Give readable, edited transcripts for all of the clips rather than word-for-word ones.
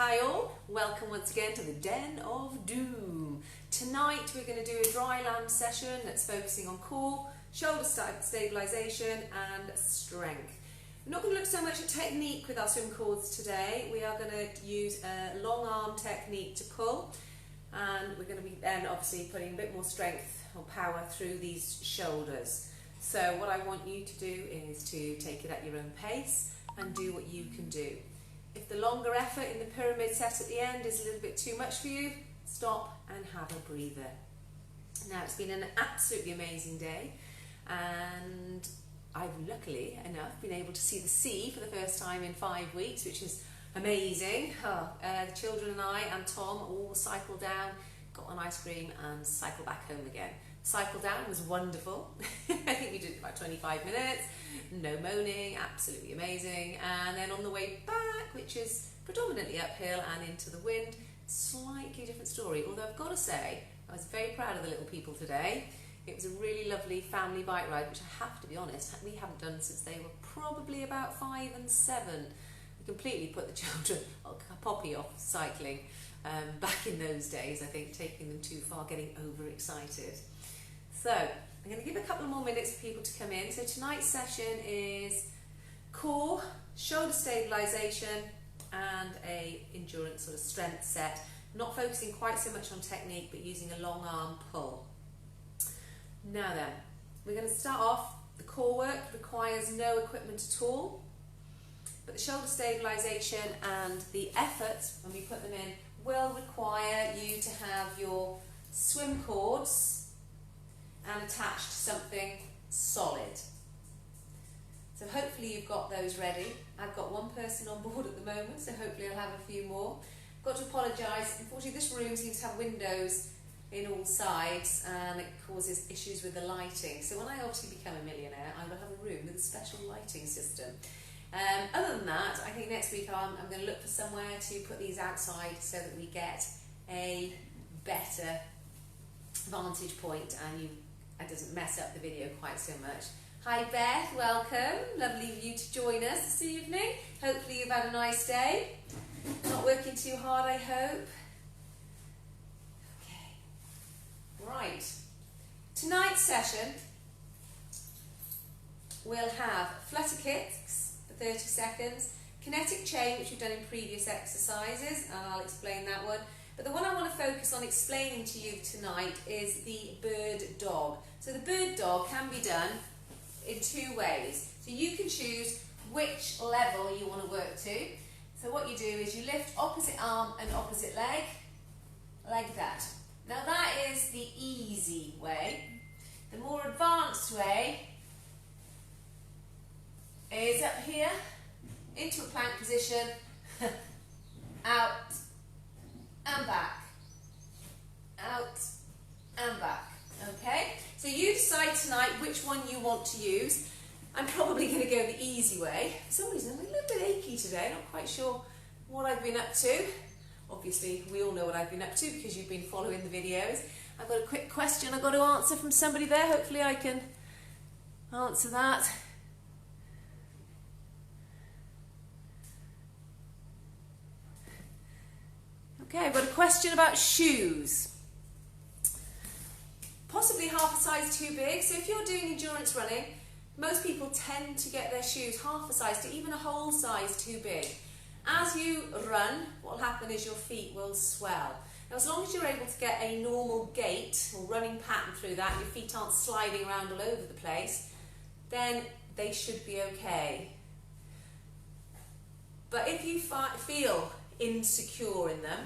Hi all, welcome once again to the Den of Doom. Tonight we're going to do a Dryland session that's focusing on core, shoulder stabilisation and strength. We're not going to look so much at technique with our swim cords today. We are going to use a long arm technique to pull, and we're going to be then obviously putting a bit more strength or power through these shoulders. So what I want you to do is to take it at your own pace and do what you can do. If the longer effort in the pyramid set at the end is a little bit too much for you, stop and have a breather. Now, it's been an absolutely amazing day, and I've luckily enough been able to see the sea for the first time in 5 weeks, which is amazing. The children and I and Tom all cycled down, got an ice cream and cycled back home again. Cycle down was wonderful. I think we did about 25 minutes, no moaning, absolutely amazing. And then on the way back, which is predominantly uphill and into the wind, slightly different story. Although I've got to say, I was very proud of the little people today. It was a really lovely family bike ride, which I have to be honest, we haven't done since they were probably about 5 and 7. We completely put the children, Poppy off cycling back in those days, I think, taking them too far, getting overexcited. So, I'm going to give a couple more minutes for people to come in. So tonight's session is core, shoulder stabilisation and a endurance sort of strength set. Not focusing quite so much on technique, but using a long arm pull. Now then, we're going to start off. The core work requires no equipment at all, but the shoulder stabilisation and the effort, when we put them in, will require you to have your swim cords and attached to something solid. So hopefully you've got those ready. I've got one person on board at the moment, so hopefully I'll have a few more. Got to apologise, unfortunately this room seems to have windows in all sides and it causes issues with the lighting. So when I obviously become a millionaire, I will have a room with a special lighting system. Other than that, I think next week I'm going to look for somewhere to put these outside so that we get a better vantage point and it doesn't mess up the video quite so much. Hi Beth, welcome. Lovely of you to join us this evening. Hopefully you've had a nice day. Not working too hard, I hope. Okay. Right. Tonight's session we'll have flutter kicks for 30 seconds, kinetic chain, which we've done in previous exercises, and I'll explain that one. But the one I want to focus on explaining to you tonight is the bird dog. So the bird dog can be done in 2 ways. So you can choose which level you want to work to. So what you do is you lift opposite arm and opposite leg, like that. Now that is the easy way. The more advanced way is up here, into a plank position, out and back, out and back. Okay, so you decide tonight which one you want to use. I'm probably going to go the easy way. For some reason I'm a little bit achy today, not quite sure what I've been up to. Obviously we all know what I've been up to because you've been following the videos. I've got a quick question I've got to answer from somebody there. Hopefully I can answer that. Okay, I've got a question about shoes. Possibly half a size too big. So if you're doing endurance running, most people tend to get their shoes half a size to even a whole size too big. As you run, what will happen is your feet will swell. Now, as long as you're able to get a normal gait or running pattern through that, your feet aren't sliding around all over the place, then they should be okay. But if you feel insecure in them,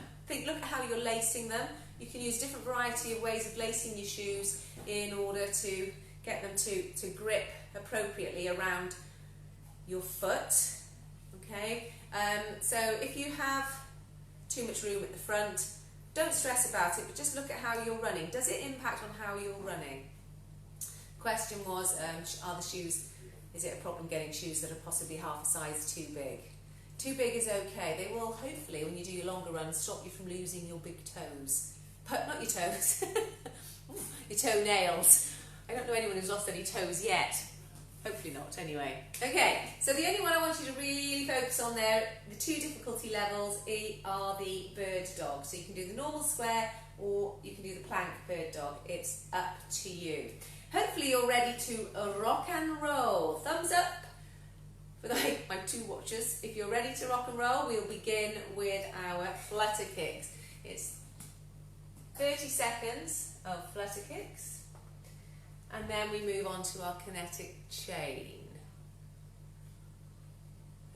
look at how you're lacing them. You can use different variety of ways of lacing your shoes in order to get them to grip appropriately around your foot. Okay, so if you have too much room at the front, don't stress about it, but just look at how you're running. Does it impact on how you're running? Question was, are the shoes, is it a problem getting shoes that are possibly half a size too big? Too big is okay. They will hopefully, when you do your longer runs, stop you from losing your big toes. But not your toes, your toenails. I don't know anyone who's lost any toes yet. Hopefully not, anyway. Okay, so the only one I want you to really focus on there, the two difficulty levels are the bird dog. So you can do the normal square or you can do the plank bird dog. It's up to you. Hopefully you're ready to rock and roll. Thumbs up for my two watchers. If you're ready to rock and roll, we'll begin with our flutter kicks. It's 30 seconds of flutter kicks. And then we move on to our kinetic chain.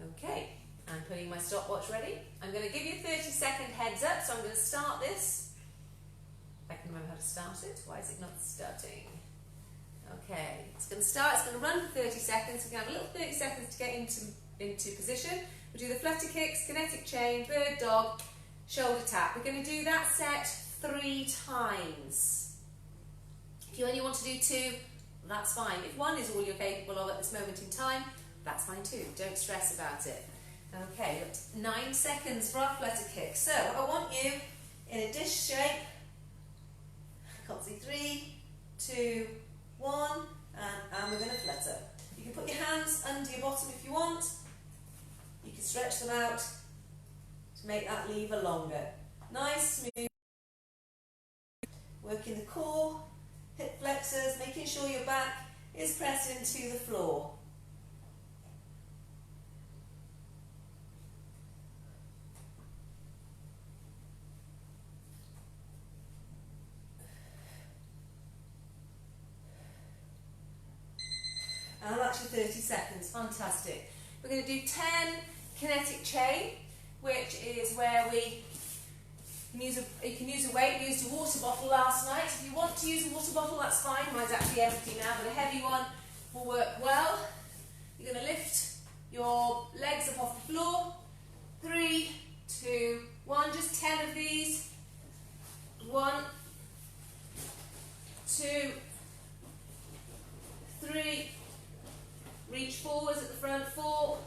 Okay, I'm putting my stopwatch ready. I'm going to give you a 30-second heads up, so I'm going to start this. If I can remember how to start it. Why is it not starting? Okay, it's going to start, it's going to run for 30 seconds. We're going to have a little 30 seconds to get into position. We'll do the flutter kicks, kinetic chain, bird dog, shoulder tap. We're going to do that set 3 times. If you only want to do 2, that's fine. If 1 is all you're capable of at this moment in time, that's fine too. Don't stress about it. Okay, 9 seconds for our flutter kick. So I want you in a dish shape. I can't see 3, 2, 1, and we're going to flutter. You can put your hands under your bottom if you want. You can stretch them out to make that lever longer. Nice, smooth. Working the core. Hip flexors, making sure your back is pressed into the floor. And that's your 30 seconds, fantastic. We're going to do 10 kinetic chain, which is where you can use a weight. We used a water bottle last night. If you want to use a water bottle, that's fine. Mine's actually empty now, but a heavy one will work well. You're going to lift your legs up off the floor. 3, 2, 1. Just 10 of these. 1, 2, 3. Reach forwards at the front. 4,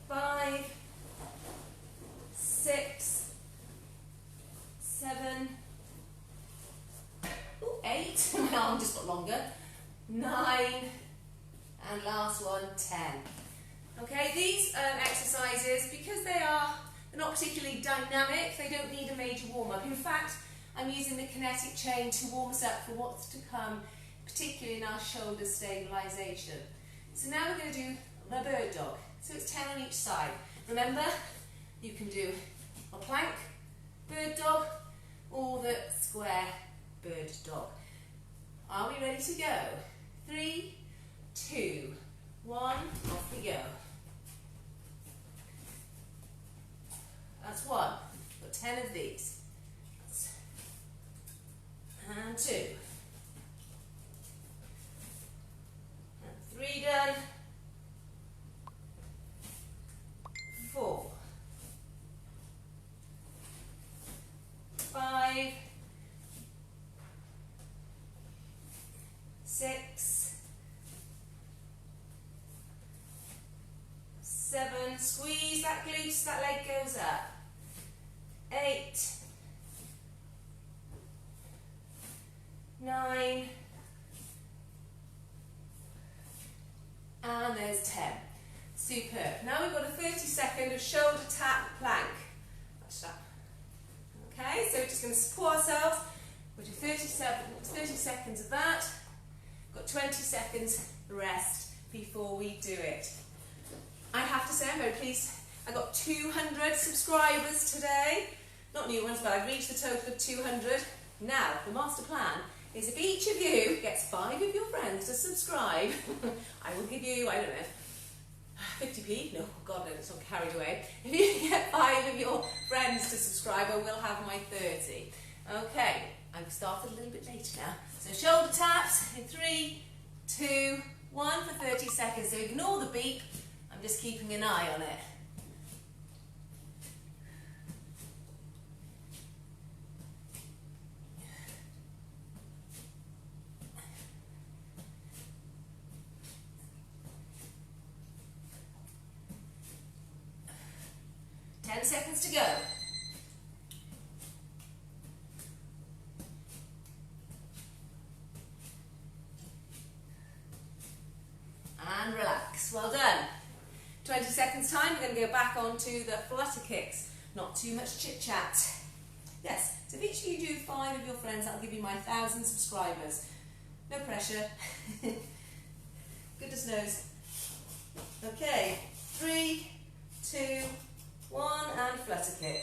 5, 6, 7, 8, my arm just got longer, 9, and last one, 10. Okay, these exercises, because they're not particularly dynamic, they don't need a major warm-up. In fact, I'm using the kinetic chain to warm us up for what's to come, particularly in our shoulder stabilisation. So now we're going to do the bird dog. So it's 10 on each side. Remember, you can do a plank, bird dog, or the square bird dog. Are we ready to go? 3, 2, 1, off we go. That's 1. Got 10 of these. And 2. And 3 done. 4. 5, 6, 7, squeeze that glute so that leg goes up. 8, 9, and there's 10. Superb. Now we've got a 30-second of shoulder tap plank. Watch that. Okay, so we're just going to support ourselves. We'll do 30 seconds of that. Got 20 seconds rest before we do it. I have to say I'm very pleased. I got 200 subscribers today. Not new ones, but I've reached the total of 200. Now, the master plan is if each of you gets 5 of your friends to subscribe, I will give you, I don't know, 50p? No, God no, it's not carried away. If you get 5 of your friends to subscribe, I will have my 30. Okay, I've started a little bit later now. So shoulder taps in 3, 2, 1 for 30 seconds. So ignore the beep, I'm just keeping an eye on it. Seconds to go. go back onto the flutter kicks. Not too much chit chat. Yes, so if each of you do 5 of your friends, that'll give you my 1,000 subscribers. No pressure. Goodness knows. Okay, 3, 2, 1, and flutter kick.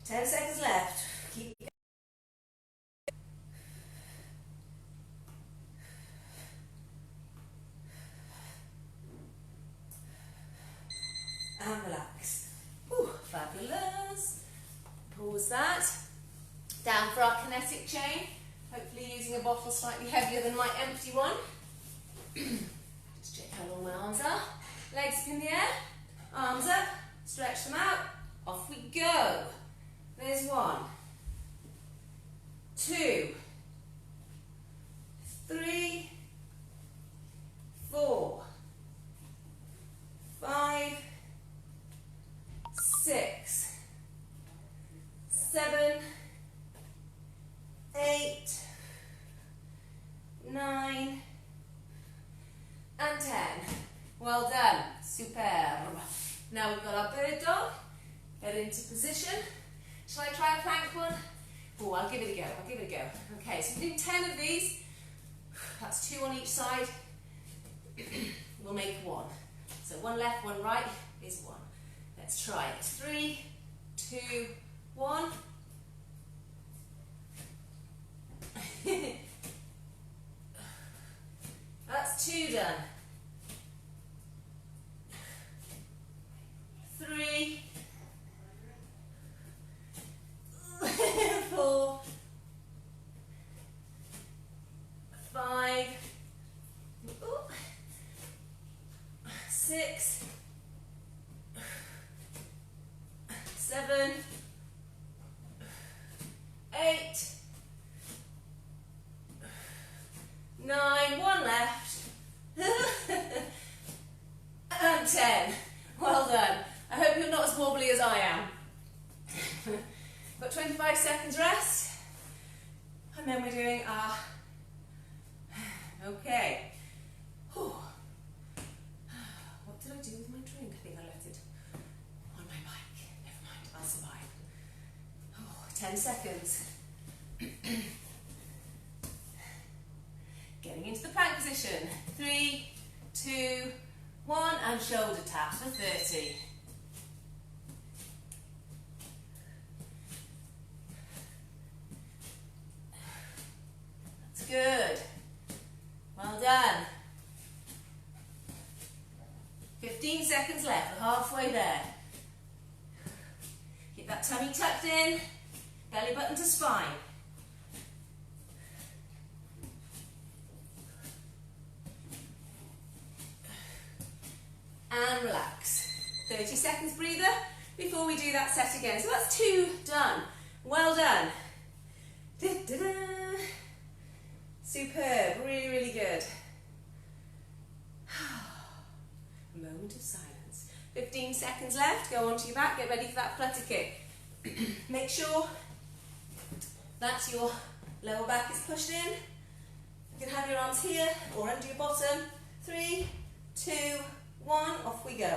Ten seconds left. Keep and relax. Ooh, fabulous. Pause that. Down for our kinetic chain. Hopefully using a bottle slightly heavier than my empty one. Just check how long my arms are. Legs up in the air. Arms up. Stretch them out. Off we go. There's 1, 2, 3, 4, 5, 6, 7, 8, 9, and 10. Well done. Superb. Now we've got our bird dog. Get into position. Shall I try a plank one? Oh, I'll give it a go. I'll give it a go. Okay, so we're doing 10 of these. That's 2 on each side. We'll make 1. So 1 left, 1 right is 1. Let's try it. 3, 2, 1. That's 2 done. 3, 4, 5, 6, 7, 8, 9, 1 left, and 10. Well done. I hope you're not as wobbly as I am. Got 25 seconds rest, and then we're doing our, okay. Whew. What did I do with my drink? I think I left it on my bike. Never mind, I'll survive. Oh, 10 seconds. Getting into the plank position. 3, 2, 1, and shoulder taps for 30. Good. Well done. 15 seconds left. We're halfway there. Keep that tummy tucked in. Belly button to spine. And relax. 30 seconds breather before we do that set again. So that's 2 done. Well done. Da-da-da. Superb, really, really good. A moment of silence. 15 seconds left, go onto your back, get ready for that flutter kick. Make sure that your lower back is pushed in. You can have your arms here or under your bottom. 3, 2, 1, off we go.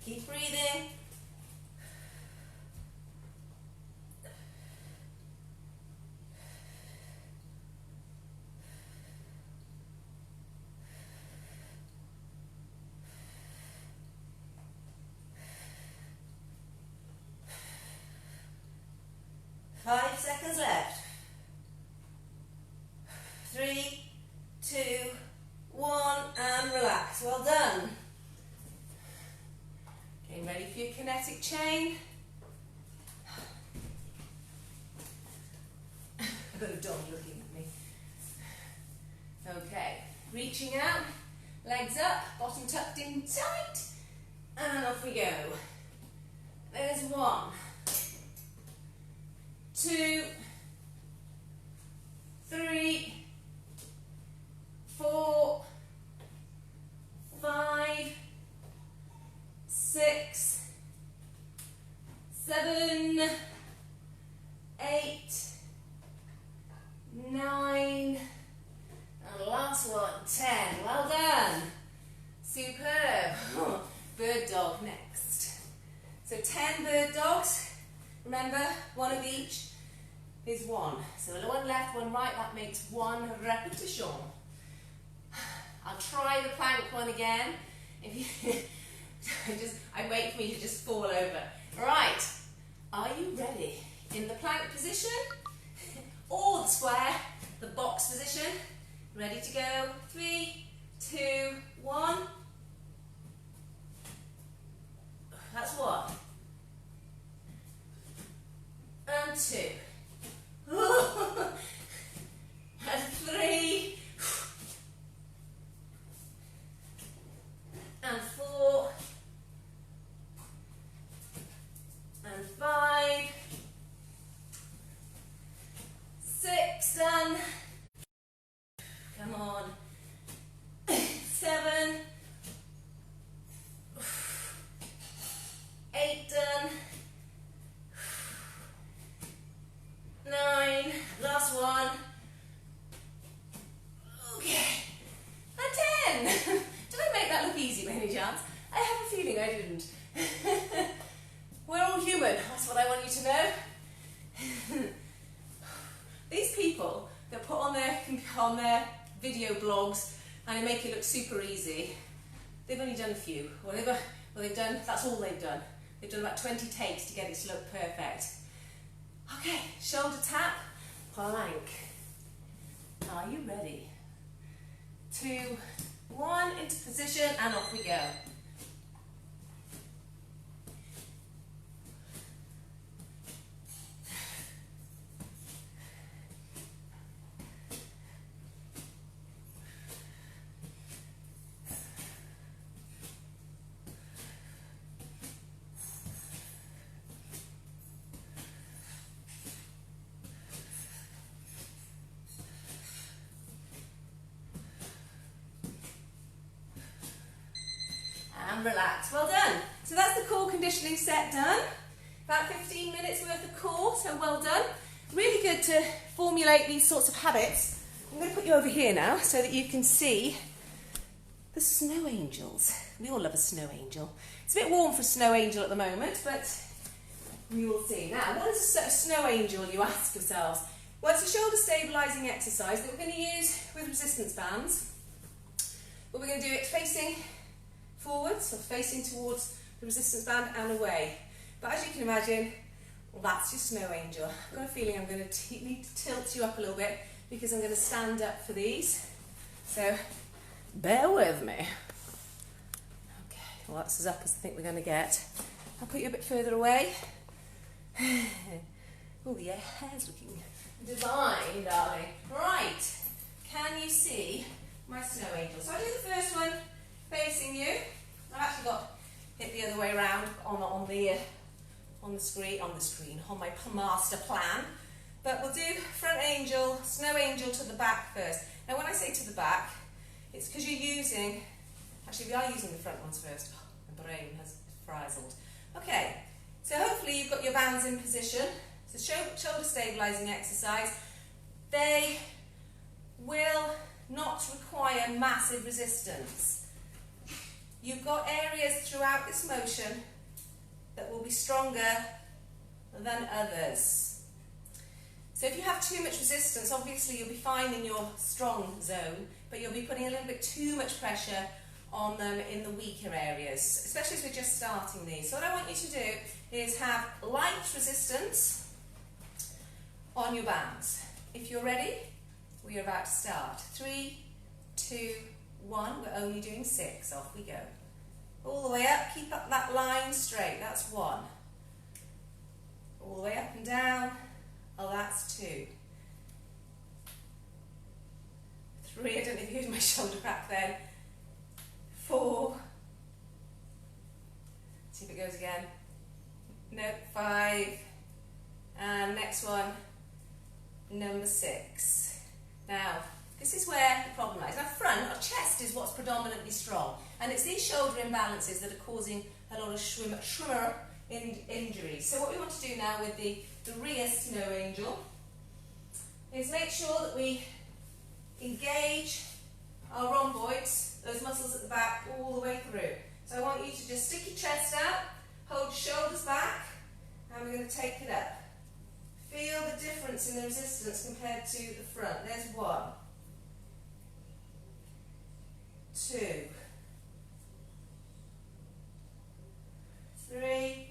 Keep breathing. Five seconds left. 3, 2, 1, and relax. Well done. Getting ready for your kinetic chain. I've got a dog looking at me. Okay, reaching out, legs up, bottom tucked in tight, and off we go. There's 1, 2, 3, 4, 5, 6, 7, 8, 9, and last one, 10. Well done. Superb. Bird dog next. So 10 bird dogs. Remember, one of each is 1. So one left, one right, that makes 1 repetition. I'll try the plank one again. If you I wait for me to just fall over. Right, are you ready? In the plank position, or the square, the box position. Ready to go? 3, 2, 1. That's 1. And 2. And 3. And 4. And 5. 6 done. Come on. 7. 8 done. 9. Last one. Okay. And 10. Did I make that look easy by any chance? I have a feeling I didn't. We're all human. That's what I want you to know. These people that put on their video blogs and they make it look super easy, they've only done a few. That's all they've done. They've done about 20 takes to get it to look perfect. Okay, shoulder tap, plank. Are you ready? 2, 1, into position, and off we go. And relax. Well done. So that's the core conditioning set done. About 15 minutes worth of core, so well done. Really good to formulate these sorts of habits. I'm going to put you over here now so that you can see the snow angels. We all love a snow angel. It's a bit warm for a snow angel at the moment, but we will see. Now, what is a snow angel, you ask yourselves? Well, it's a shoulder stabilising exercise that we're going to use with resistance bands. But we're going to do it facing forwards, or facing towards the resistance band and away. But as you can imagine, well, that's your snow angel. I've got a feeling I'm going to need to tilt you up a little bit because I'm going to stand up for these. So bear with me. Okay, well that's as up as I think we're going to get. I'll put you a bit further away. Oh, your hair's looking divine, darling. Right, can you see my snow angel? So I do the first one facing you. I've actually got it the other way around on the screen, on my master plan. But we'll do front angel, snow angel to the back first. Now when I say to the back, it's because you're using, actually we are using the front ones first. Oh, my brain has frazzled. Okay, so hopefully you've got your bands in position. So shoulder stabilising exercise. They will not require massive resistance. You've got areas throughout this motion that will be stronger than others. So if you have too much resistance, obviously you'll be fine in your strong zone, but you'll be putting a little bit too much pressure on them in the weaker areas, especially as we're just starting these. So what I want you to do is have light resistance on your bands. If you're ready, we are about to start. 3, 2, 1. We're only doing 6. Off we go. All the way up. Keep up that line straight. That's 1. All the way up and down. Oh, that's 2. 3. I don't know if you heard my shoulder crack then. 4. See if it goes again. No, 5. And next one, number 6. Now, This is where the problem lies. Now front, our chest is what's predominantly strong, and it's these shoulder imbalances that are causing a lot of shrimmer injuries. So what we want to do now with the rear snow angel is make sure that we engage our rhomboids, those muscles at the back, all the way through. So I want you to just stick your chest out, hold your shoulders back, and we're going to take it up. Feel the difference in the resistance compared to the front. There's 1, 2, 3.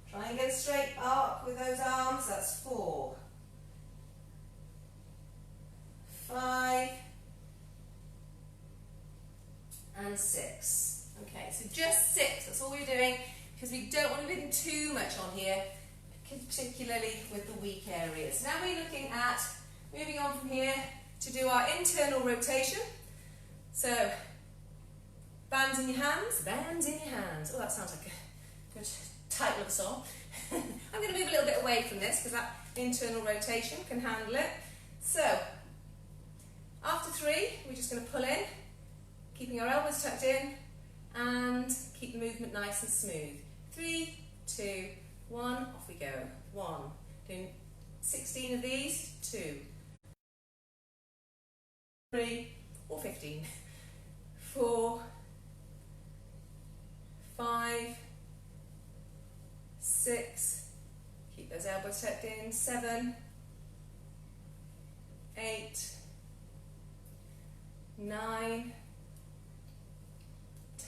Try and get a straight arc with those arms. That's 4, 5, and 6. Okay, so just 6. That's all we're doing, because we don't want to put too much on here, particularly with the weak areas. Now we're looking at moving on from here to do our internal rotation. So bands in your hands, bands in your hands. Oh, that sounds like a good title of a song. I'm going to move a little bit away from this because that internal rotation can handle it. So after 3, we're just going to pull in, keeping our elbows tucked in, and keep the movement nice and smooth. 3, 2, 1, off we go. 1, doing 16 of these. 2, 3, or 15. 4, 5, 6. Keep those elbows tucked in. 7, 8, 9,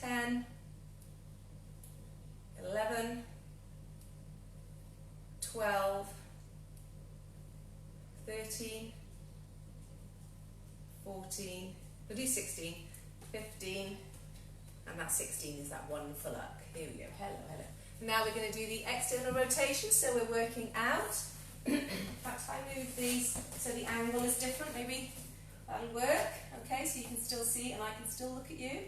10, 11, 12, 13, 14, we'll do 16, 15, and that 16 is that one full up. Here we go. Hello, hello. Now we're going to do the external rotation, so we're working out. In fact, if I move these so the angle is different, maybe that'll work. Okay, so you can still see and I can still look at you.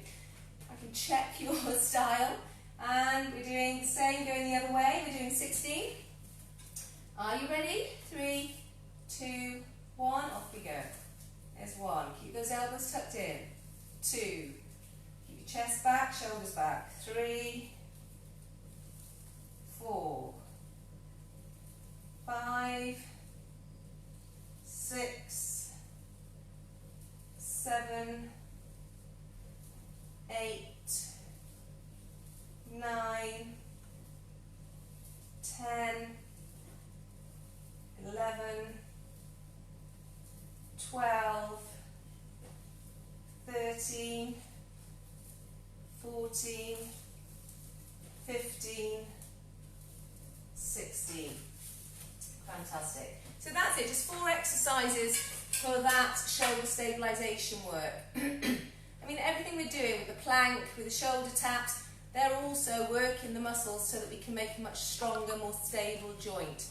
I can check your style. And we're doing the same, going the other way. We're doing 16. Are you ready? 3, 2, 1, off we go. There's 1. Keep those elbows tucked in. 2. Keep your chest back, shoulders back. 3, 4, 5, 6, 7, 8, 9, 10, 11, 12, 13, 14, 15, 16. Fantastic. So that's it, just 4 exercises for that shoulder stabilisation work. I mean, everything we're doing with the plank, with the shoulder taps, they're also working the muscles so that we can make a much stronger, more stable joint.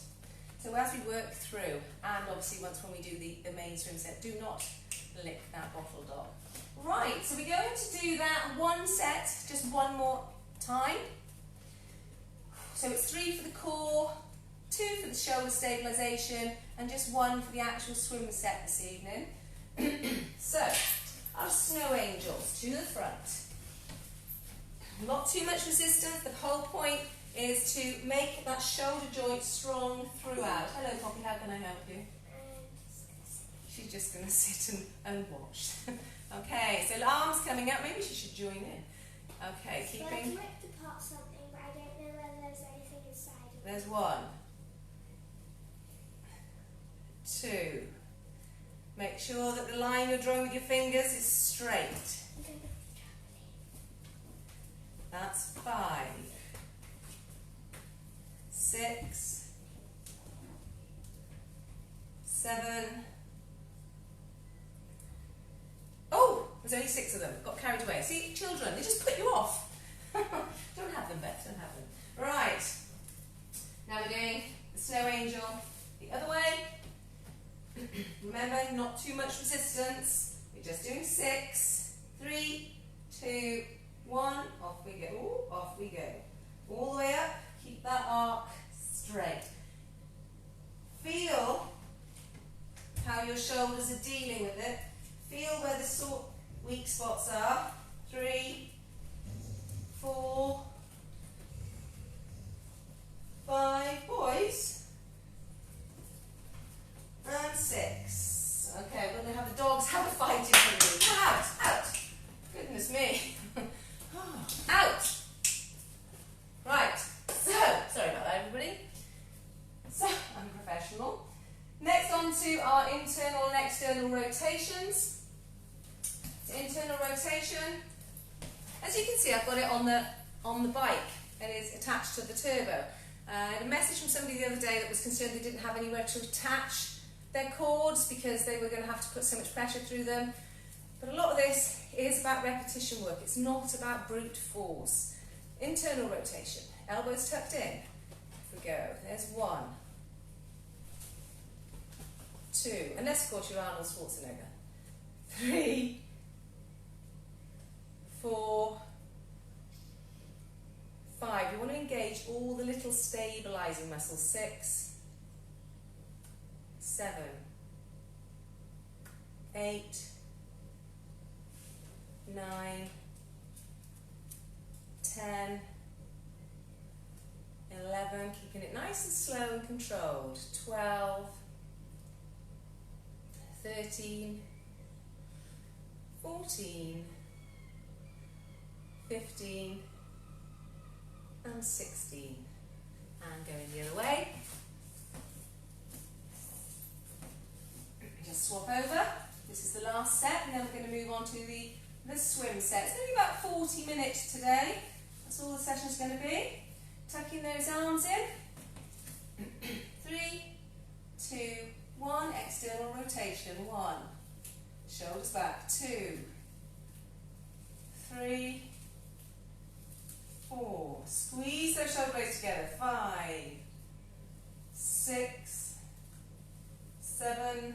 So as we work through, and obviously once when we do the main swim set, do not lick that bottle dog. Right, so we're going to do that 1 set, just 1 more time. So it's 3 for the core, 2 for the shoulder stabilisation, and just 1 for the actual swim set this evening. So, our snow angels to the front. Not too much resistance. The whole point is to make that shoulder joint strong throughout. Hello, Poppy, how can I help you? She's just going to sit and watch. Okay, so the arms coming up. Maybe she should join in. Okay, keeping. I'd like to pop something, but I don't know whether there's anything inside of it. There's 1, 2. Make sure that the line you're drawing with your fingers is straight. That's 5, 6, 7. Oh, there's only 6 of them. Got carried away. See, children, they just put you off. Don't have them, Beth. Don't have them. Right. Now we're doing the snow angel the other way. Remember, not too much resistance. We're just doing 6, 3, 2, 1. Off we go. Ooh, off we go. All the way up. Keep that arc straight. Feel how your shoulders are dealing with it. are 3, 4, 5 boys, and 6. Okay, we're going to have the dogs have a fight in front of me. Out, out. Goodness me. Out. Right, so, sorry about that everybody. So, I'm a professional. Next on to our internal and external rotations. So internal rotation, as you can see I've got it on the bike. It is attached to the turbo. I had a message from somebody the other day that was concerned they didn't have anywhere to attach their cords because they were going to have to put so much pressure through them. But a lot of this is about repetition work. It's not about brute force. Internal rotation. Elbows tucked in. Here we go. There's 1, 2, unless of course you're Arnold Schwarzenegger. 3, 4, 5. You want to engage all the little stabilizing muscles. 6, 7, 8, 9, 10, 11, keeping it nice and slow and controlled. 12, 13, 14, 15, and 16. And going the other way. Just swap over. This is the last set, and then we're going to move on to the swim set. It's going to be about 40 minutes today. That's all the session's going to be. Tucking those arms in. 3, 2, 1. External rotation. 1. Shoulders back. 2, 3, 4. Squeeze those shoulder blades together. 5, 6, 7,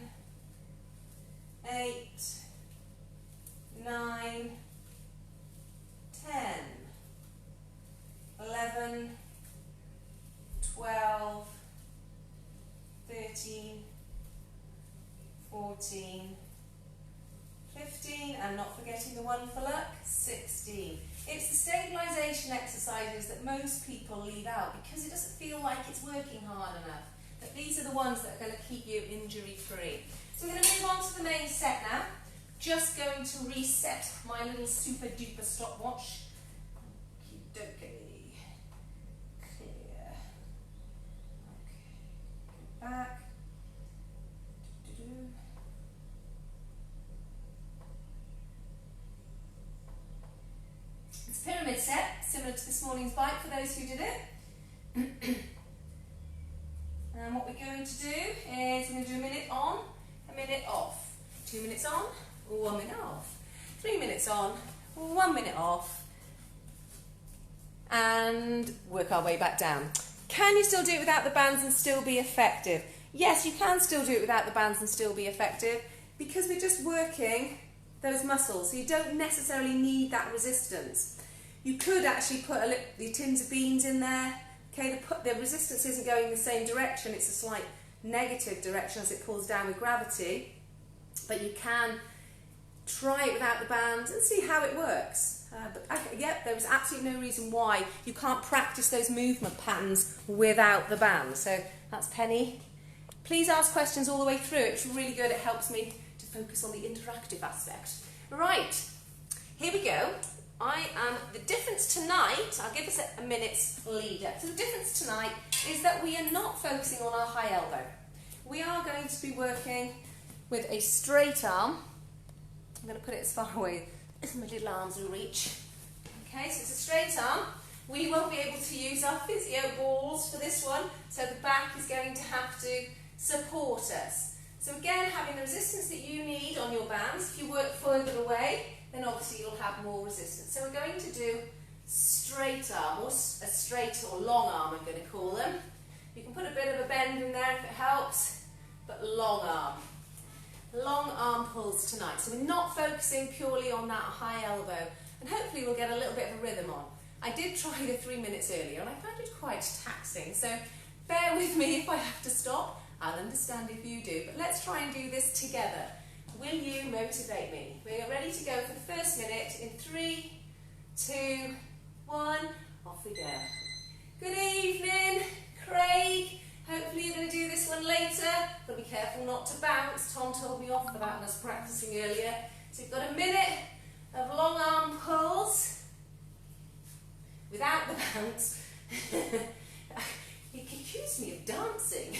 8, 9, 10, 11, 12, 13, 14, 15, and not forgetting the one for luck, 16. It's the stabilisation exercises that most people leave out because it doesn't feel like it's working hard enough. But these are the ones that are going to keep you injury-free. So we're going to move on to the main set now. Just going to reset my little super duper stopwatch. Okey-dokey. Clear. Okay. Go back. It's a pyramid set, similar to this morning's bike for those who did it. And what we're going to do is we're going to do a minute on, a minute off. 2 minutes on, 1 minute off. 3 minutes on, 1 minute off. And work our way back down. Can you still do it without the bands and still be effective? Yes, you can still do it without the bands and still be effective because we're just working those muscles. So you don't necessarily need that resistance. You could actually put the tins of beans in there. Okay, the resistance isn't going the same direction, it's a slight negative direction as it pulls down with gravity. But you can try it without the bands and see how it works. There was absolutely no reason why you can't practice those movement patterns without the bands. So that's Penny. Please ask questions all the way through. It's really good. It helps me to focus on the interactive aspect. Right, here we go. The difference tonight, I'll give us a minute's lead up. So the difference tonight is that we are not focusing on our high elbow. We are going to be working with a straight arm. I'm going to put it as far away as my little arms will reach. Okay, so it's a straight arm. We won't be able to use our physio balls for this one, so the back is going to have to support us. So again, having the resistance that you need on your bands. If you work further away, then obviously you'll have more resistance. So we're going to do straight arm, or a straight or long arm I'm going to call them. You can put a bit of a bend in there if it helps, but long arm. Long arm pulls tonight. So we're not focusing purely on that high elbow, and hopefully we'll get a little bit of a rhythm on. I did try the 3 minutes earlier and I found it quite taxing, so bear with me if I have to stop. I'll understand if you do, but let's try and do this together. will you motivate me? We're ready to go for the first minute in 3, 2, 1, off we go. Good evening, Craig. Hopefully you're going to do this one later. Got to be careful not to bounce. Tom told me off for that when I was practicing earlier. So you've got a minute of long arm pulls without the bounce. He accused me of dancing.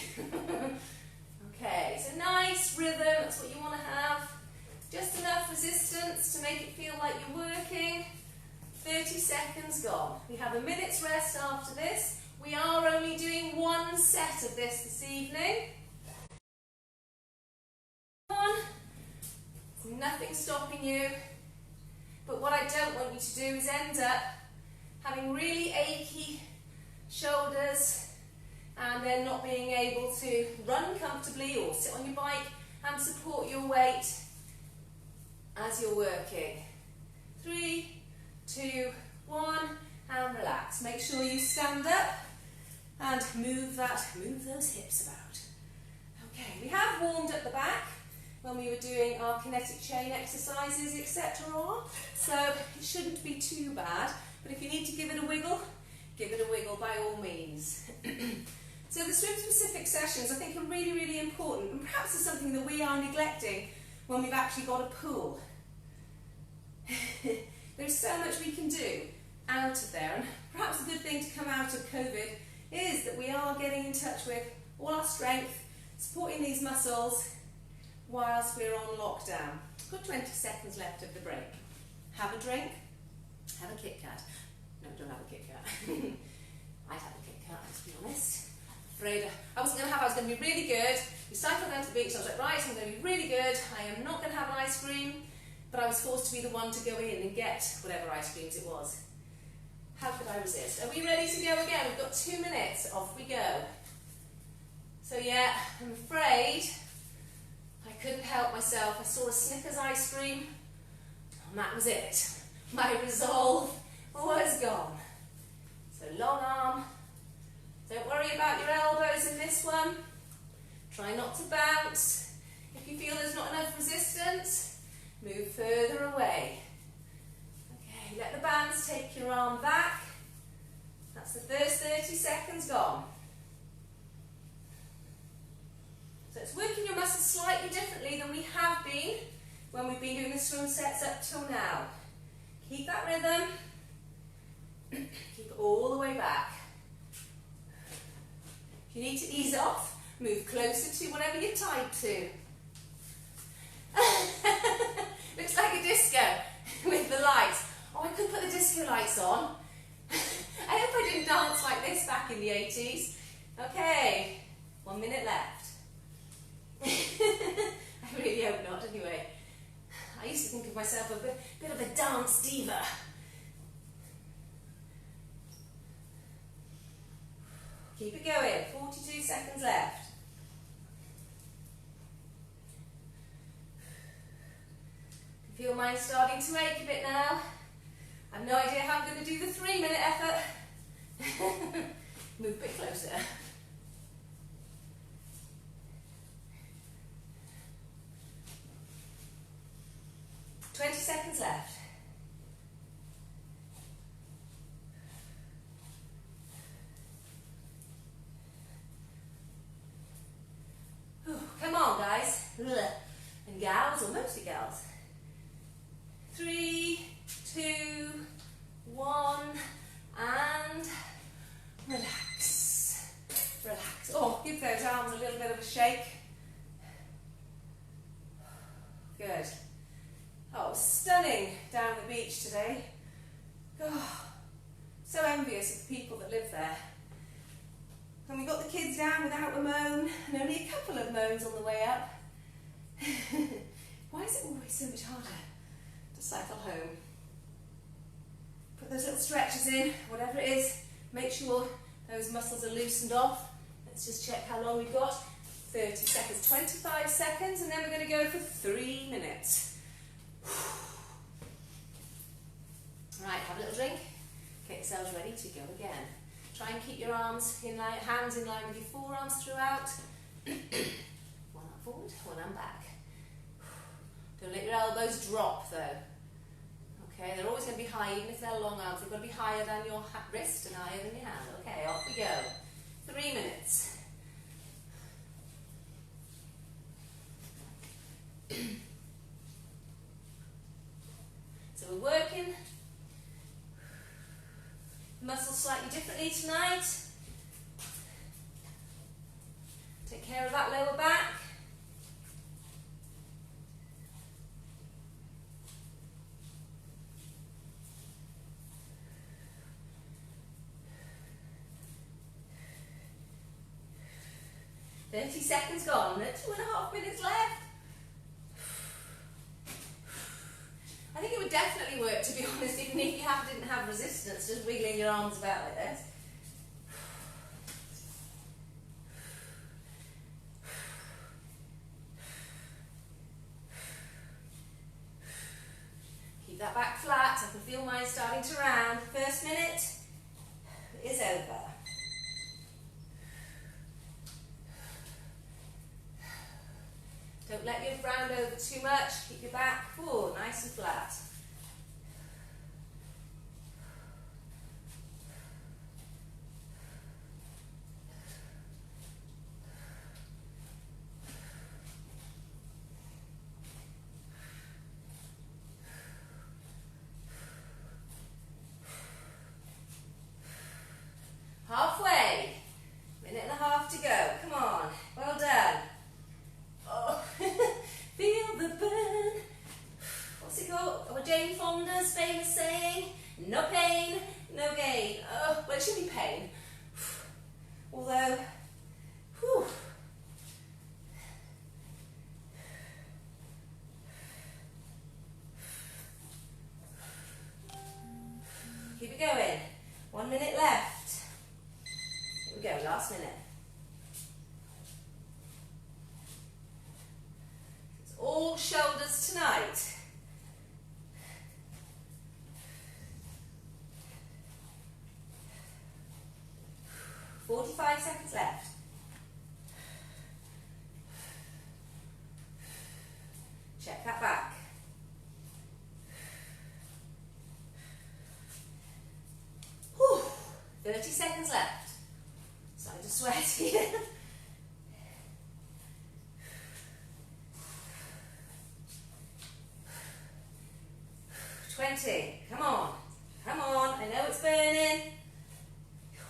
Okay, so nice rhythm, that's what you want to have. Just enough resistance to make it feel like you're working. 30 seconds gone. We have a minute's rest after this. We are only doing one set of this evening. There's nothing stopping you. But what I don't want you to do is end up having really achy shoulders and then not being able to run comfortably or sit on your bike and support your weight as you're working. 3, 2, 1, and relax. Make sure you stand up and move those hips about. Okay, we have warmed up the back when we were doing our kinetic chain exercises, etc. So it shouldn't be too bad, but if you need to give it a wiggle by all means. So the swim-specific sessions I think are really, really important, and perhaps it's something that we are neglecting when we've actually got a pool. There's so much we can do out of there, and perhaps a good thing to come out of COVID is that we are getting in touch with all our strength, supporting these muscles whilst we're on lockdown. Got 20 seconds left of the break. Have a drink, have a Kit Kat. No, don't have a Kit Kat. I'd have a Kit Kat, to be honest. Afraid I was going to be really good. We cycled down to the beach, I was like, right, I'm going to be really good. I am not going to have an ice cream, but I was forced to be the one to go in and get whatever ice creams it was. How could I resist? Are we ready to go again? We've got 2 minutes, off we go. So yeah, I'm afraid I couldn't help myself. I saw a Snickers ice cream, and that was it. My resolve was gone. So long arm. Don't worry about your elbows in this one. Try not to bounce. If you feel there's not enough resistance, move further away. Okay, let the bands take your arm back. That's the first 30 seconds gone. So it's working your muscles slightly differently than we have been when we've been doing the swim sets up till now. Keep that rhythm. Keep it all the way back. If you need to ease off, move closer to whatever you're tied to. Looks like a disco with the lights. Oh, I could put the disco lights on. I hope I didn't dance like this back in the 80s. Okay, 1 minute left. I really hope not, anyway. I used to think of myself a bit of a dance diva. Keep it going, 42 seconds left. Feel mine starting to ache a bit now. I have no idea how I'm going to do the 3-minute effort. Move a bit closer. $20 seconds left. Come on, guys. And gals, or mostly gals. 3, 2, 1, and relax. Relax. Oh, give those arms a little bit of a shake. Good. Oh, stunning down the beach today. Oh, so envious of the people that live there. And we got the kids down without a moan, and only a couple of moans on the way up. Why is it always so much harder to cycle home? Put those little stretches in, whatever it is, make sure those muscles are loosened off. Let's just check how long we've got. 30 seconds, 25 seconds, and then we're going to go for 3 minutes. Right, have a little drink. Get yourselves ready to go again. Try and keep your arms in line, hands in line with your forearms throughout. One arm forward, one arm back. Don't let your elbows drop though. Okay, they're always going to be high, even if they're long arms. They've got to be higher than your wrist and higher than your hand. Okay, off we go. 3 minutes. So we're working muscles slightly differently tonight. Take care of that lower back. "30 seconds gone, 2.5 minutes left." I think it would definitely work, to be honest, even if you didn't have resistance, just wiggling your arms about like this. Keep that back flat. I can feel mine starting to round. First minute is over. Don't let your round over too much. Keep your back nice and flat. Halfway. Minute and a half to go. Come on. Well done. Oh, feel the burn. What's it called? Oh, Jane Fonda's famous saying, "No pain, no gain." Oh, well, it should be pain. Although, whew. Keep it going. 1 minute left. Here we go, last minute. It's all shoulders tonight. "45 seconds left. Check that back. Whew. 30 seconds left. Starting to sweat here. 20. Come on. Come on. I know it's burning.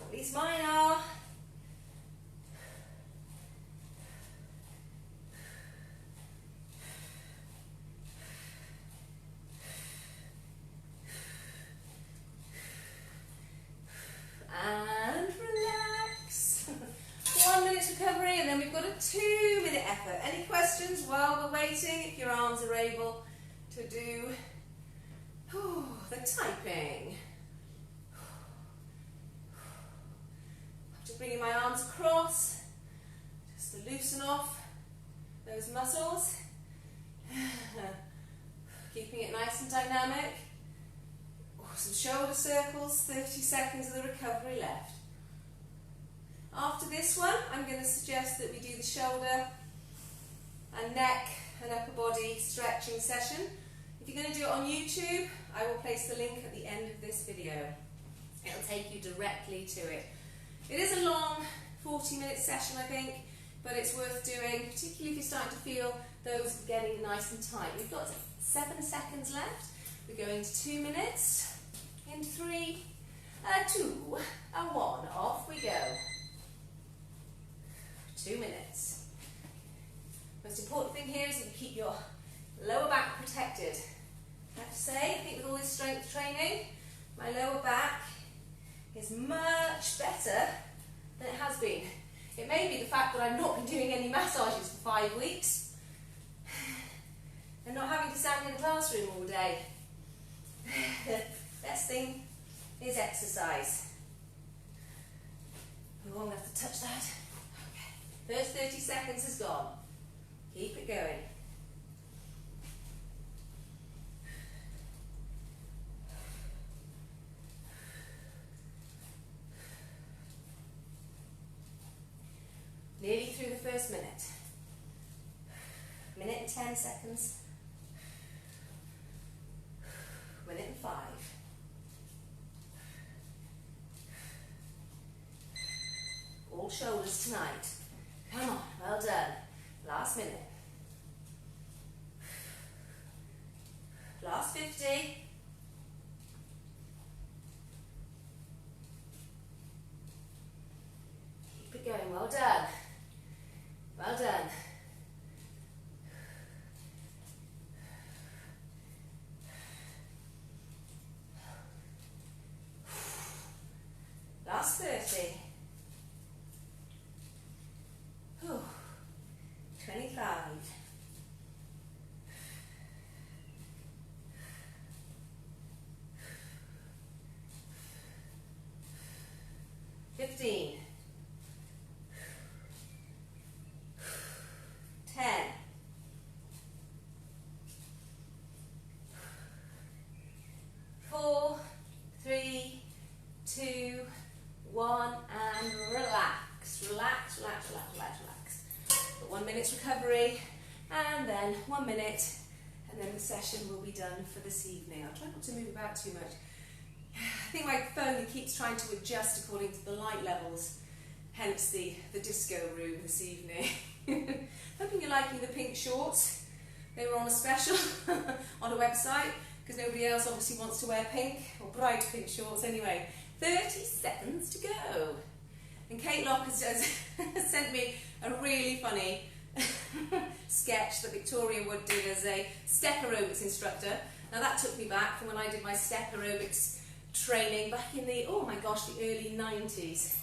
At least mine are. And relax. 1 minute's recovery, and then we've got a 2-minute effort. Any questions while we're waiting? If your arms are able to do the typing. Just bringing my arms across, just to loosen off those muscles. Keeping it nice and dynamic. Some shoulder circles, 30 seconds of the recovery left. After this one, I'm going to suggest that we do the shoulder and neck and upper body stretching session. If you're going to do it on YouTube, I will place the link at the end of this video. It'll take you directly to it. It is a long 40-minute session, I think, but it's worth doing, particularly if you're starting to feel those getting nice and tight. We've got 7 seconds left. We're going to 2 minutes. In 3, 2, and 1. Off we go. 2 minutes. Most important thing here is that you keep your lower back protected. I have to say, I think with all this strength training, my lower back is much better than it has been. It may be the fact that I've not been doing any massages for 5 weeks and not having to stand in a classroom all day. Best thing is exercise. We won't have to touch that. Okay. First 30 seconds is gone. Keep it going. Nearly through the first minute. Minute and 10 seconds. all shoulders tonight. Come on, well done. Last minute. Last 50. Keep it going, well done. Well done. Last 30. Whew. 25. 15. 10. 4, 3, 2, 1, and relax. Relax, relax, relax, relax, relax. But 1 minute's recovery, and then 1 minute, and then the session will be done for this evening. I'll try not to move about too much. I think my phone keeps trying to adjust according to the light levels, hence the disco room this evening. Hoping you're liking the pink shorts. They were on a special on a website, because nobody else obviously wants to wear pink, or bright pink shorts anyway. 30 seconds to go. And Kate Locke has sent me a really funny sketch that Victoria Wood did as a step aerobics instructor. Now that took me back from when I did my step aerobics training back in the, oh my gosh, the early 90s.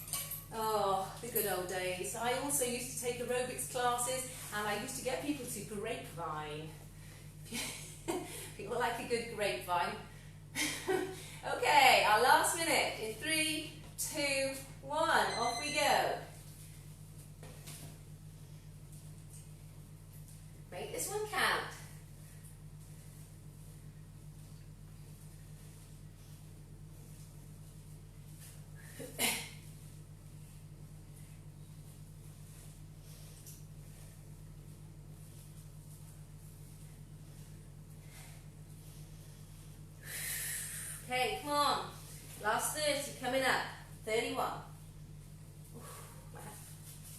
Oh, the good old days. I also used to take aerobics classes, and I used to get people to grapevine. People like a good grapevine. Okay, our last minute in 3, 2, 1, off we go. Make this one count. Okay, come on. Last 30 coming up. 31. Oof, I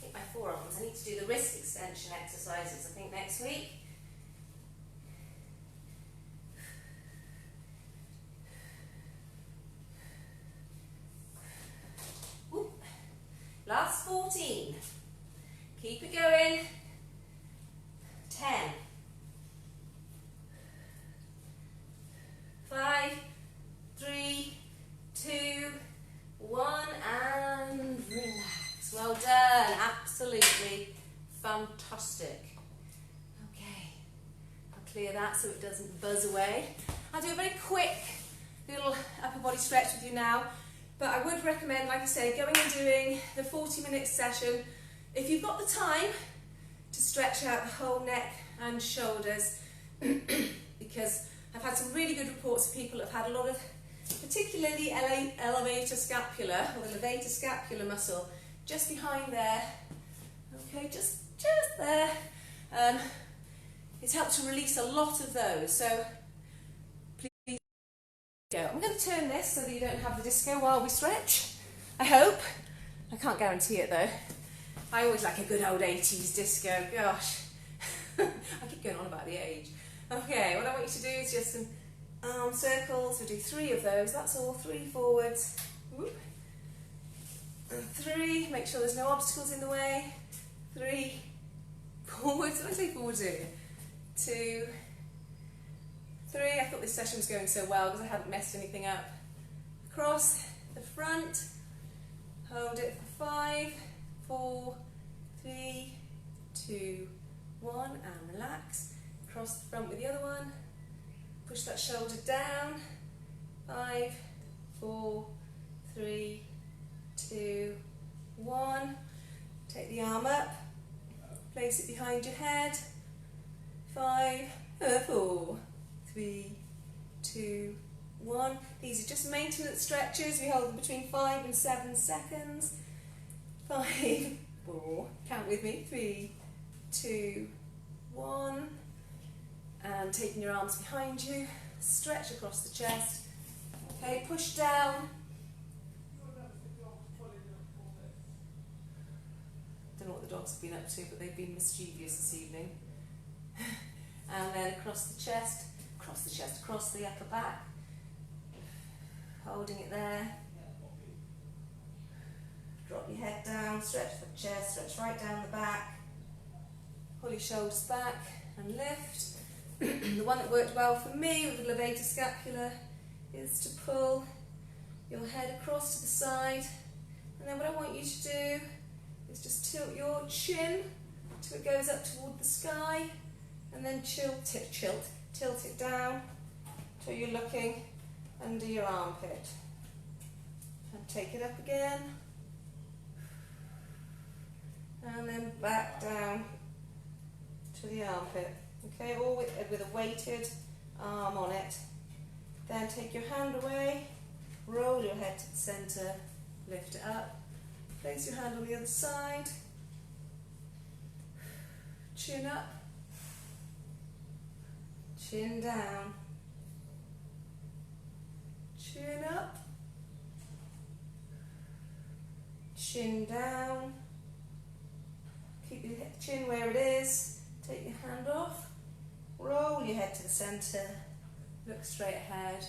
think my forearms. I need to do the wrist extension exercises, I think, next week. Ooh. Last 14. Keep it going. 10. 5, 3, 2, 1, and relax. Well done. Absolutely fantastic. Okay, I'll clear that so it doesn't buzz away. I'll do a very quick little upper body stretch with you now, but I would recommend, like I say, going and doing the 40-minute session if you've got the time to stretch out the whole neck and shoulders because I've had some really good reports of people that have had a lot of, particularly elevator scapula, or the levator scapular muscle, just behind there. Okay, just there. It's helped to release a lot of those, so please go. I'm going to turn this so that you don't have the disco while we stretch, I hope. I can't guarantee it though. I always like a good old 80s disco, gosh. I keep going on about the age. Okay, what I want you to do is just some arm circles. We'll do 3 of those, that's all. 3 forwards. Whoop. And 3, make sure there's no obstacles in the way. 3, forwards. Did I say forwards earlier? 2, 3. I thought this session was going so well because I hadn't messed anything up. Across the front. Hold it for 5, 4, 3, 2, 1, and relax. Across the front with the other one. Push that shoulder down. 5, 4, 3, 2, 1. Take the arm up. Place it behind your head. 5, 4, 3, 2, 1. These are just maintenance stretches. We hold them between 5 and 7 seconds. 5, 4. Count with me. 3, 2, 1. And taking your arms behind you, stretch across the chest. Okay, push down. don't know what the dogs have been up to, but they've been mischievous this evening. And then across the chest, across the upper back. Holding it there. Drop your head down, stretch the chest, stretch right down the back. Pull your shoulders back and lift. The one that worked well for me with the levator scapula is to pull your head across to the side, and then what I want you to do is just tilt your chin till it goes up toward the sky, and then tilt it down till you're looking under your armpit. And take it up again, and then back down to the armpit. Okay, all with a weighted arm on it. Then take your hand away, roll your head to the centre, lift it up, place your hand on the other side, chin up, chin down, chin up, chin down. Keep your chin where it is, take your hand off, roll your head to the centre, look straight ahead,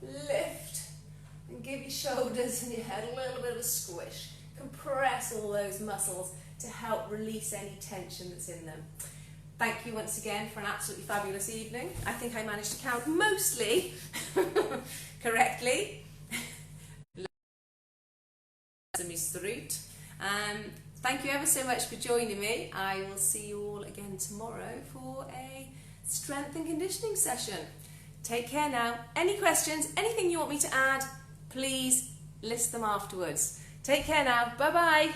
lift, and give your shoulders and your head a little bit of a squish. Compress all those muscles to help release any tension that's in them. Thank you once again for an absolutely fabulous evening. I think I managed to count mostly correctly. Thank you ever so much for joining me. I will see you all again tomorrow for a strength and conditioning session. Take care now. Any questions, anything you want me to add, please list them afterwards. Take care now. Bye bye.